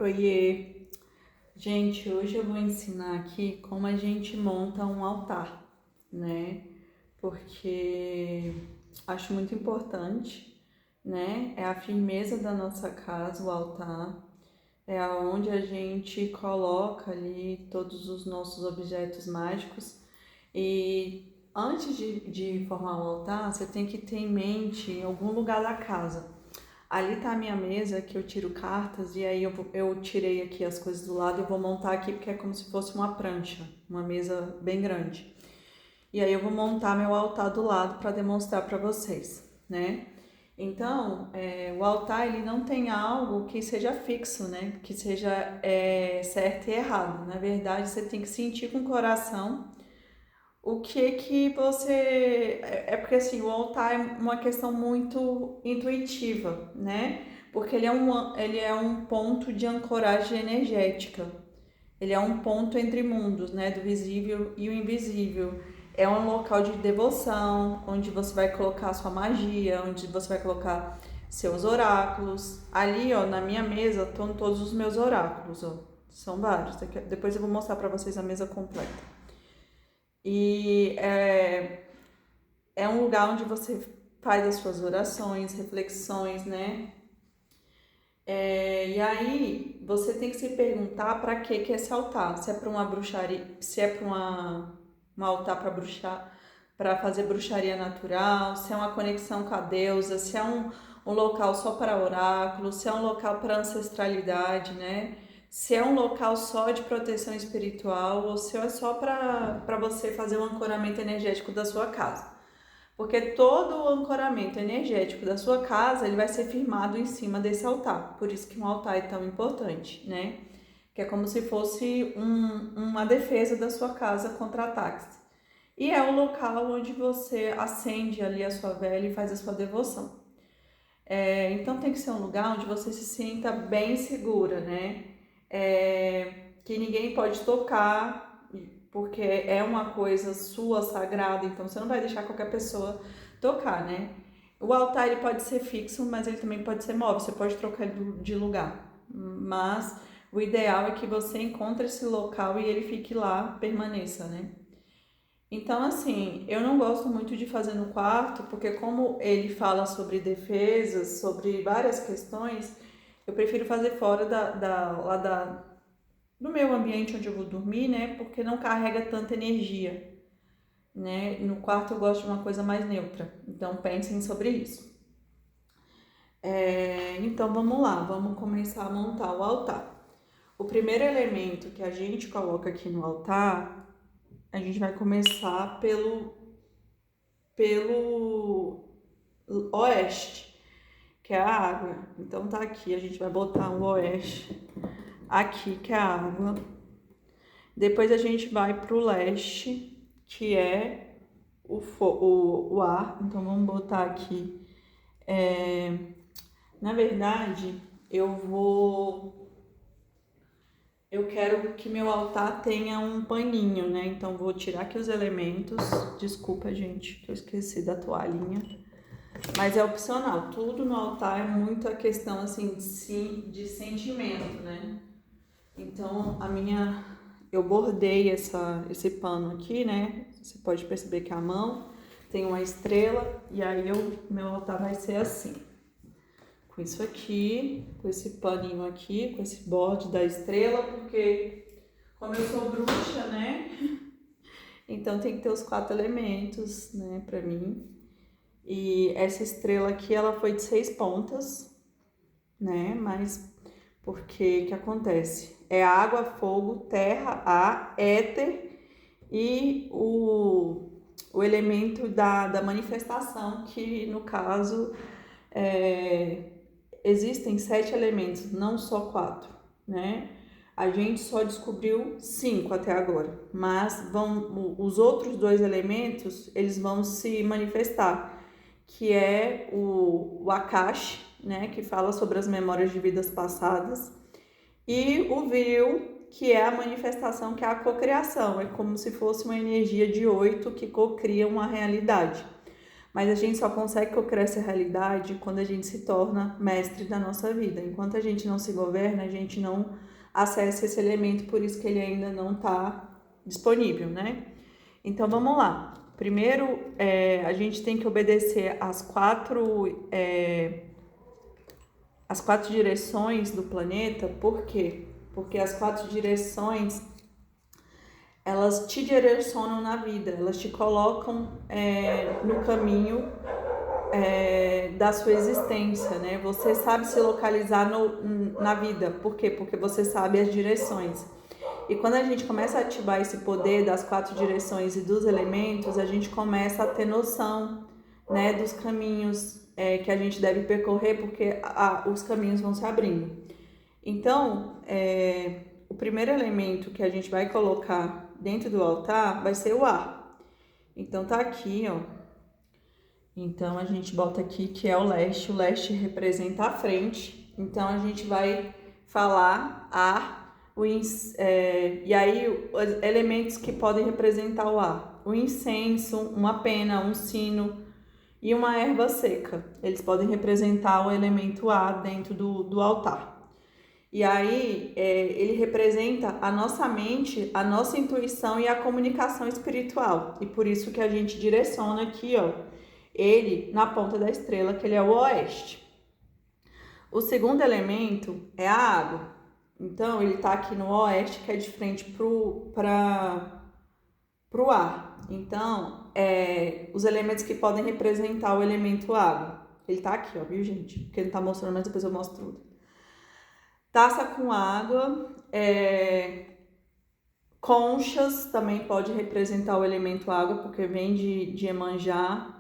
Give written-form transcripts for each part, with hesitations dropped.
Oiê! Gente, hoje eu vou ensinar aqui como a gente monta um altar, né? Porque acho muito importante, né? É a firmeza da nossa casa, o altar. É aonde a gente coloca ali todos os nossos objetos mágicos. E antes de formar um altar, você tem que ter em mente em algum lugar da casa. Ali tá a minha mesa que eu tiro cartas e aí eu tirei aqui as coisas do lado e eu vou montar aqui porque é como se fosse uma prancha, uma mesa bem grande. E aí eu vou montar meu altar do lado para demonstrar para vocês, né? Então, o altar ele não tem algo que seja fixo, né? Que seja certo e errado. Na verdade, você tem que sentir com o coração o que você. É porque assim, o altar é uma questão muito intuitiva, né? Porque ele é um ponto de ancoragem energética. Ele é um ponto entre mundos, né? Do visível e o invisível. É um local de devoção, onde você vai colocar sua magia, onde você vai colocar seus oráculos. Ali, ó, na minha mesa, estão todos os meus oráculos, ó. São vários. Depois eu vou mostrar para vocês a mesa completa. E é um lugar onde você faz as suas orações, reflexões, né? E aí você tem que se perguntar para que é esse altar? Se é para uma bruxaria, se é para um altar para bruxar, para fazer bruxaria natural, se é uma conexão com a deusa, se é um local só para oráculos, se é um local para ancestralidade, né? Se é um local só de proteção espiritual ou se é só para você fazer o ancoramento energético da sua casa. Porque todo o ancoramento energético da sua casa, ele vai ser firmado em cima desse altar. Por isso que um altar é tão importante, né? Que é como se fosse uma defesa da sua casa contra ataques. E é o local onde você acende ali a sua vela e faz a sua devoção. Então tem que ser um lugar onde você se sinta bem segura, né? Que ninguém pode tocar, porque é uma coisa sua, sagrada, então você não vai deixar qualquer pessoa tocar, né? O altar ele pode ser fixo, mas ele também pode ser móvel, você pode trocar de lugar. Mas o ideal é que você encontre esse local e ele fique lá, permaneça, né? Então, assim, eu não gosto muito de fazer no quarto, porque como ele fala sobre defesas, sobre várias questões, eu prefiro fazer fora do meu ambiente onde eu vou dormir, né? Porque não carrega tanta energia, né? No quarto eu gosto de uma coisa mais neutra, então pensem sobre isso. Então vamos lá, vamos começar a montar o altar. O primeiro elemento que a gente coloca aqui no altar, a gente vai começar pelo oeste, que é a água. Então tá aqui, a gente vai botar o oeste aqui, que é a água. Depois a gente vai pro leste, que é o ar. Então vamos botar aqui. Na verdade, eu quero que meu altar tenha um paninho, né? Então vou tirar aqui os elementos. Desculpa, gente, que eu esqueci da toalhinha. Mas é opcional. Tudo no altar é muito a questão assim de sentimento, né? Então eu bordei esse pano aqui, né? Você pode perceber que a mão tem uma estrela e aí meu altar vai ser assim. Com isso aqui, com esse paninho aqui, com esse borde da estrela, porque como eu sou bruxa, né? Então tem que ter os 4 elementos, né, pra mim. E essa estrela aqui, ela foi de 6 pontas, né? Mas porque que acontece? É água, fogo, terra, ar, éter e o elemento da manifestação, que no caso existem 7 elementos, não só 4, né? A gente só descobriu 5 até agora, mas os outros 2 elementos, eles vão se manifestar, que é o Akash, né, que fala sobre as memórias de vidas passadas, e o Viril, que é a manifestação, que é a cocriação, é como se fosse uma energia de 8 que cocria uma realidade. Mas a gente só consegue co-criar essa realidade quando a gente se torna mestre da nossa vida. Enquanto a gente não se governa, a gente não acessa esse elemento, por isso que ele ainda não está disponível, né? Então vamos lá. Primeiro, a gente tem que obedecer as quatro direções do planeta. Por quê? Porque as quatro direções, elas te direcionam na vida, elas te colocam no caminho da sua existência, né? Você sabe se localizar na vida. Por quê? Porque você sabe as direções. E quando a gente começa a ativar esse poder das quatro direções e dos elementos, a gente começa a ter noção, né, dos caminhos que a gente deve percorrer, porque os caminhos vão se abrindo. Então, o primeiro elemento que a gente vai colocar dentro do altar vai ser o ar. Então, tá aqui, ó. Então, a gente bota aqui que é o leste representa a frente. Então, a gente vai falar ar. E aí, os elementos que podem representar o ar: o incenso, uma pena, um sino e uma erva seca. Eles podem representar o elemento ar dentro do altar. E aí, ele representa a nossa mente, a nossa intuição e a comunicação espiritual. E por isso que a gente direciona aqui, ó, ele na ponta da estrela, que ele é o oeste. O segundo elemento é a água. Então, ele está aqui no oeste, que é de frente pro ar. Então, os elementos que podem representar o elemento água. Ele está aqui, ó, viu, gente? Porque ele está mostrando, mas depois eu mostro tudo. Taça com água. Conchas também pode representar o elemento água, porque vem de Iemanjá.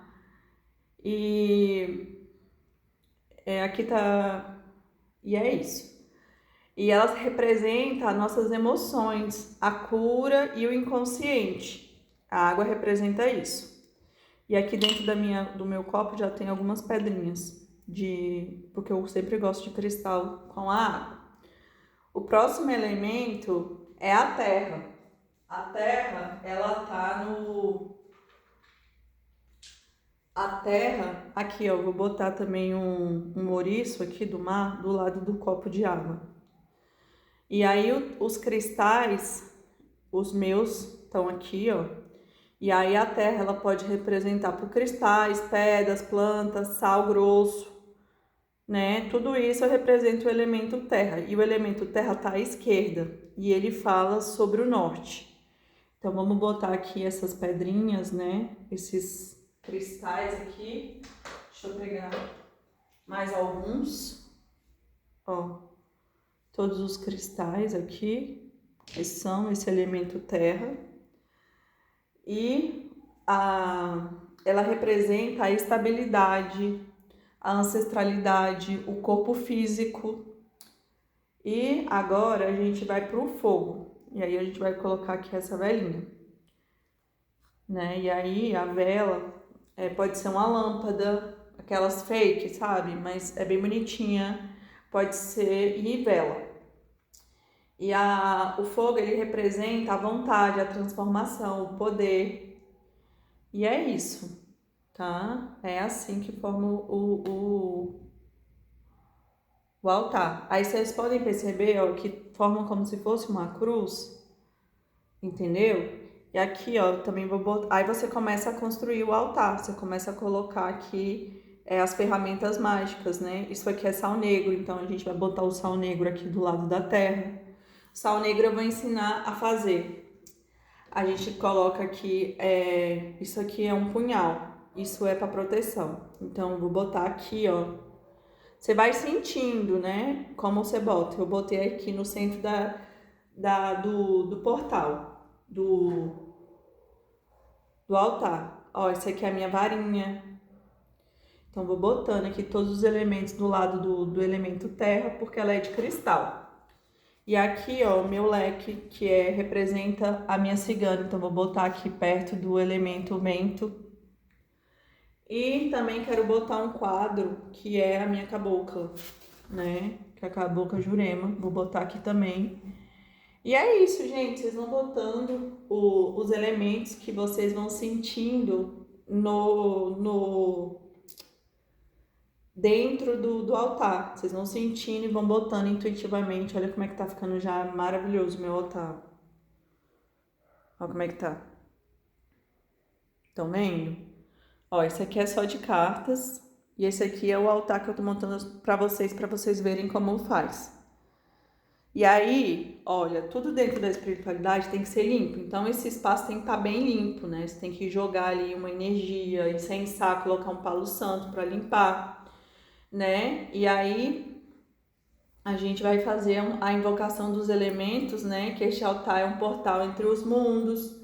E aqui tá... E é isso. E elas representam nossas emoções, a cura e o inconsciente. A água representa isso. E aqui dentro do meu copo já tem algumas pedrinhas, porque eu sempre gosto de cristal com a água. O próximo elemento é a terra. A terra, ela tá A terra, aqui ó, vou botar também um ouriço aqui do mar do lado do copo de água. E aí os cristais, os meus, estão aqui, ó. E aí a terra, ela pode representar por cristais, pedras, plantas, sal grosso, né? Tudo isso representa o elemento terra. E o elemento terra tá à esquerda. E ele fala sobre o norte. Então vamos botar aqui essas pedrinhas, né? Esses cristais aqui. Deixa eu pegar mais alguns. Ó. Todos os cristais aqui, esses são esse elemento terra. E ela representa a estabilidade, a ancestralidade, o corpo físico. E agora a gente vai para o fogo. E aí a gente vai colocar aqui essa velinha, né? E aí a vela pode ser uma lâmpada, aquelas fake, sabe? Mas é bem bonitinha. Pode ser vela. E o fogo, ele representa a vontade, a transformação, o poder. E é isso, tá? É assim que forma o altar. Aí vocês podem perceber, ó, que forma como se fosse uma cruz, entendeu? E aqui, ó, também vou botar... Aí você começa a construir o altar, você começa a colocar aqui as ferramentas mágicas, né? Isso aqui é sal negro, então a gente vai botar o sal negro aqui do lado da terra. Sal negro eu vou ensinar a fazer. A gente coloca aqui, isso aqui é um punhal, isso é para proteção. Então, eu vou botar aqui, ó. Você vai sentindo, né, como você bota. Eu botei aqui no centro do portal, do altar. Ó, essa aqui é a minha varinha. Então, vou botando aqui todos os elementos do lado do elemento terra, porque ela é de cristal. E aqui, ó, o meu leque, que representa a minha cigana. Então, vou botar aqui perto do elemento vento. E também quero botar um quadro, que é a minha cabocla, né? Que é a cabocla Jurema. Vou botar aqui também. E é isso, gente. Vocês vão botando os elementos que vocês vão sentindo no dentro do altar. Vocês vão sentindo e vão botando intuitivamente. Olha como é que tá ficando já maravilhoso o meu altar. Olha como é que tá. Estão vendo? Ó, esse aqui é só de cartas. E esse aqui é o altar que eu tô montando pra vocês verem como faz. E aí, olha, tudo dentro da espiritualidade tem que ser limpo. Então, esse espaço tem que estar bem limpo, né? Você tem que jogar ali uma energia, incensar, colocar um palo santo para limpar, né? E aí, a gente vai fazer a invocação dos elementos, né? Que este altar é um portal entre os mundos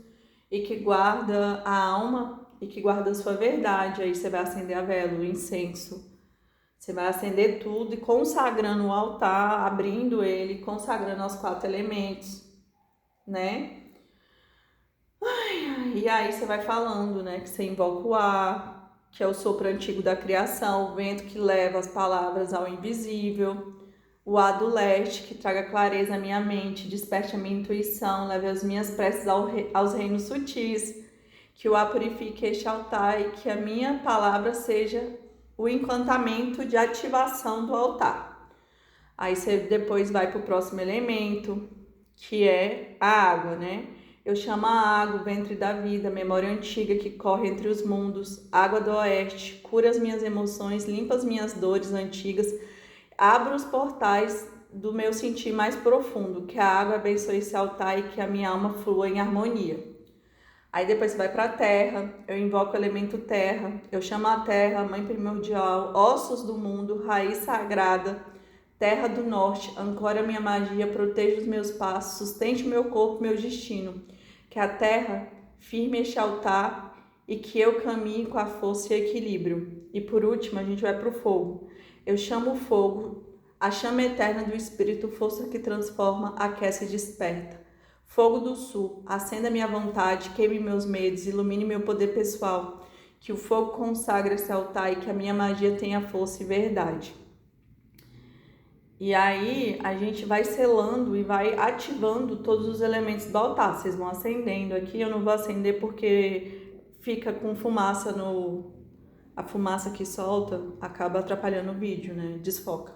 e que guarda a alma e que guarda a sua verdade. Aí você vai acender a vela, o incenso. Você vai acender tudo e consagrando o altar, abrindo ele, consagrando aos 4 elementos, né? E aí você vai falando, né? Que você invoca o ar, que é o sopro antigo da criação, o vento que leva as palavras ao invisível, o ar do leste, que traga clareza à minha mente, desperte a minha intuição, leve as minhas preces aos reinos sutis, que o ar purifique este altar e que a minha palavra seja o encantamento de ativação do altar. Aí você depois vai para o próximo elemento, que é a água, né? Eu chamo a água, o ventre da vida, memória antiga que corre entre os mundos, água do oeste, cura as minhas emoções, limpa as minhas dores antigas, abra os portais do meu sentir mais profundo, que a água abençoe esse altar e que a minha alma flua em harmonia. Aí depois você vai para a terra, eu invoco o elemento terra, eu chamo a terra, mãe primordial, ossos do mundo, raiz sagrada, terra do norte, ancora minha magia, proteja os meus passos, sustente o meu corpo, meu destino. Que a terra firme este altar e que eu caminhe com a força e equilíbrio. E por último, a gente vai para o fogo. Eu chamo o fogo, a chama eterna do Espírito, força que transforma, aquece e desperta. Fogo do sul, acenda minha vontade, queime meus medos, ilumine meu poder pessoal. Que o fogo consagre esse altar e que a minha magia tenha força e verdade. E aí a gente vai selando e vai ativando todos os elementos do altar. Vocês vão acendendo aqui, eu não vou acender porque fica com fumaça no... A fumaça que solta acaba atrapalhando o vídeo, né? Desfoca.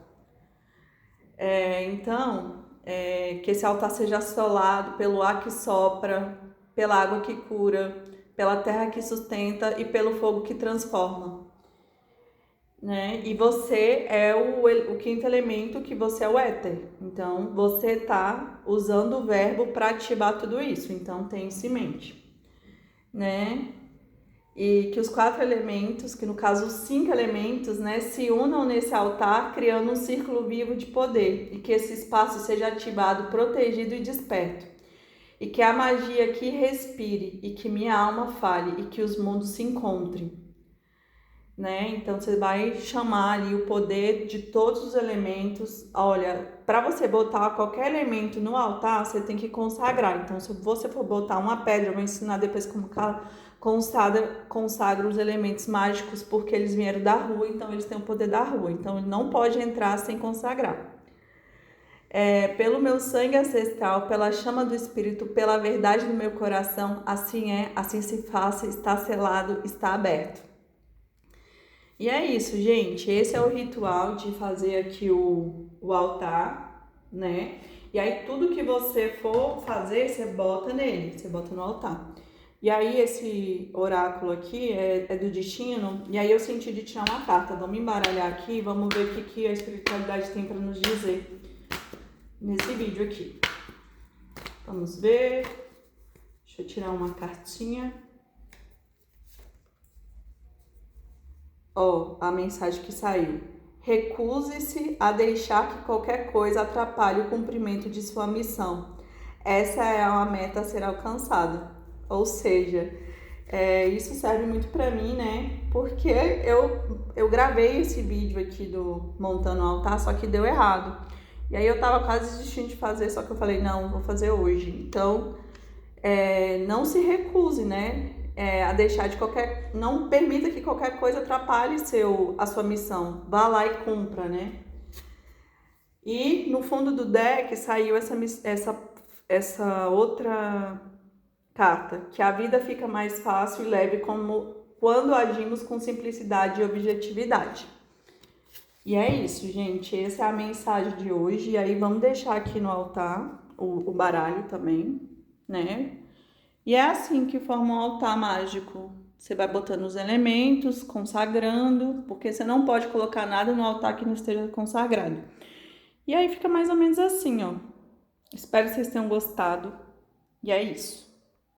Então, que esse altar seja assolado pelo ar que sopra, pela água que cura, pela terra que sustenta e pelo fogo que transforma. Né? E você é o quinto elemento, que você é o éter. Então, você está usando o verbo para ativar tudo isso. Então, tenha isso em mente. Né? E que os 4 elementos, que no caso os 5 elementos, né, se unam nesse altar, criando um círculo vivo de poder. E que esse espaço seja ativado, protegido e desperto. E que a magia aqui respire, e que minha alma fale, e que os mundos se encontrem. Né? Então você vai chamar ali o poder de todos os elementos. Olha, para você botar qualquer elemento no altar, você tem que consagrar. Então, se você for botar uma pedra, eu vou ensinar depois como consagra os elementos mágicos, porque eles vieram da rua, então eles têm o poder da rua. Então, ele não pode entrar sem consagrar. Pelo meu sangue ancestral, pela chama do Espírito, pela verdade do meu coração, assim é, assim se faça, está selado, está aberto. E é isso, gente. Esse é o ritual de fazer aqui o altar, né? E aí, tudo que você for fazer, você bota nele, você bota no altar. E aí, esse oráculo aqui é do destino. E aí, eu senti de tirar uma carta. Vamos embaralhar aqui e vamos ver o que a espiritualidade tem para nos dizer nesse vídeo aqui. Vamos ver. Deixa eu tirar uma cartinha. Ó, a mensagem que saiu. Recuse-se a deixar que qualquer coisa atrapalhe o cumprimento de sua missão. Essa é uma meta a ser alcançada. Ou seja, isso serve muito para mim, né? Porque eu gravei esse vídeo aqui do Montando o Altar, só que deu errado. E aí eu tava quase desistindo de fazer, só que eu falei, não, vou fazer hoje. Então, não se recuse, né? A deixar de qualquer... Não permita que qualquer coisa atrapalhe a sua missão. Vá lá e cumpra, né? E no fundo do deck saiu essa outra carta. Que a vida fica mais fácil e leve como quando agimos com simplicidade e objetividade. E é isso, gente. Essa é a mensagem de hoje. E aí vamos deixar aqui no altar o baralho também, né? E é assim que forma um altar mágico. Você vai botando os elementos, consagrando, porque você não pode colocar nada no altar que não esteja consagrado. E aí fica mais ou menos assim, ó. Espero que vocês tenham gostado. E é isso.